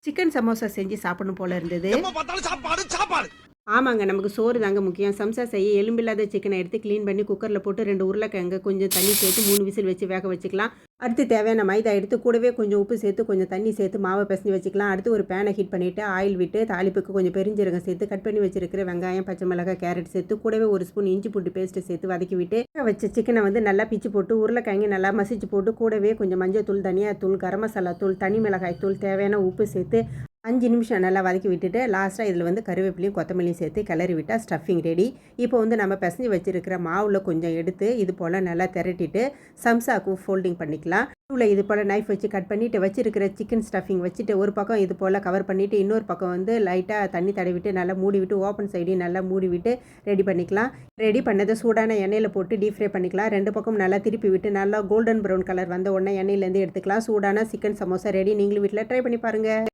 Chicken samosa செஞ்சு சாப்பிடணும் போல இருந்தது. எப்ப பார்த்தாலும் சாப்பாடு சாப்பாடு. ஆமாங்க. நமக்கு சோறு தாங்க முக்கியம். சம்சா செய்ய எலும்பில்லாத சிக்கன எடுத்து கிளீன் பண்ணி குக்கர்ல போட்டு 2 உருளைக்கிழங்கு கொஞ்சம் தண்ணி சேர்த்து 3 விசில் வச்சு வேக வச்சுக்கலாம். அடுத்து தேவையான மைதா எடுத்து கூடவே கொஞ்சம் உப்பு சேர்த்து கொஞ்சம் தண்ணி சேர்த்து மாவை பிசைஞ்சு வச்சுக்கலாம். அடுத்து ஒரு பேனை ஹீட் பண்ணிவிட்டு ஆயில் விட்டு தாளிப்புக்கு கொஞ்சம் பெருஞ்சீரகம் சேர்த்து கட் பண்ணி வச்சிருக்கிற வெங்காயம், பச்சை மிளகாய், கேரட் சேர்த்து கூடவே ஒரு ஸ்பூன் இஞ்சி பூண்டு பேஸ்ட்டு சேர்த்து வதக்கி விட்டு வேக வச்ச சிக்கனை வந்து நல்லா பிச்சு போட்டு உருளைக்கிழங்கு நல்லா மசிச்சு போட்டு கூடவே கொஞ்சம் மஞ்சள் தூள், தனியாத்தூள், கரம் மசாலா தூள், தனி மிளகாய் தூள், தேவையான உப்பு சேர்த்து 5 நிமிஷம் நல்லா வதக்கி விட்டுட்டு லாஸ்ட்டாக இதில் வந்து கருவேப்பிலையும் கொத்தமல்லியும் சேர்த்து கிளறி விட்டால் ஸ்டஃபிங் ரெடி. இப்போ வந்து நம்ம பிசைஞ்சு வச்சுருக்கிற மாவில் கொஞ்சம் எடுத்து இது போல் நல்லா திரட்டிட்டு சம்சாக்கு ஃபோல்டிங் பண்ணிக்கலாம். நடுவில் இது போல் நைஃப் வச்சு கட் பண்ணிவிட்டு வச்சுருக்கிற சிக்கன் ஸ்டஃபிங் வச்சுட்டு ஒரு பக்கம் இது போல் கவர் பண்ணிவிட்டு இன்னொரு பக்கம் வந்து லைட்டாக தண்ணி தடவிட்டு நல்லா மூடி விட்டு ஓப்பன் சைடையும் நல்லா மூடி விட்டு ரெடி பண்ணிக்கலாம். ரெடி பண்ணதை சூடான எண்ணெயில் போட்டு டீப் ஃப்ரை பண்ணிக்கலாம். 2 பக்கம் நல்லா திருப்பி விட்டு நல்லா கோல்டன் ப்ரௌன் கலர் வந்த உடனே எண்ணெயிலேருந்து எடுத்துக்கலாம். சூடான சிக்கன் சமோசா ரெடி. நீங்களும் வீட்டில் ட்ரை பண்ணி பாருங்கள்.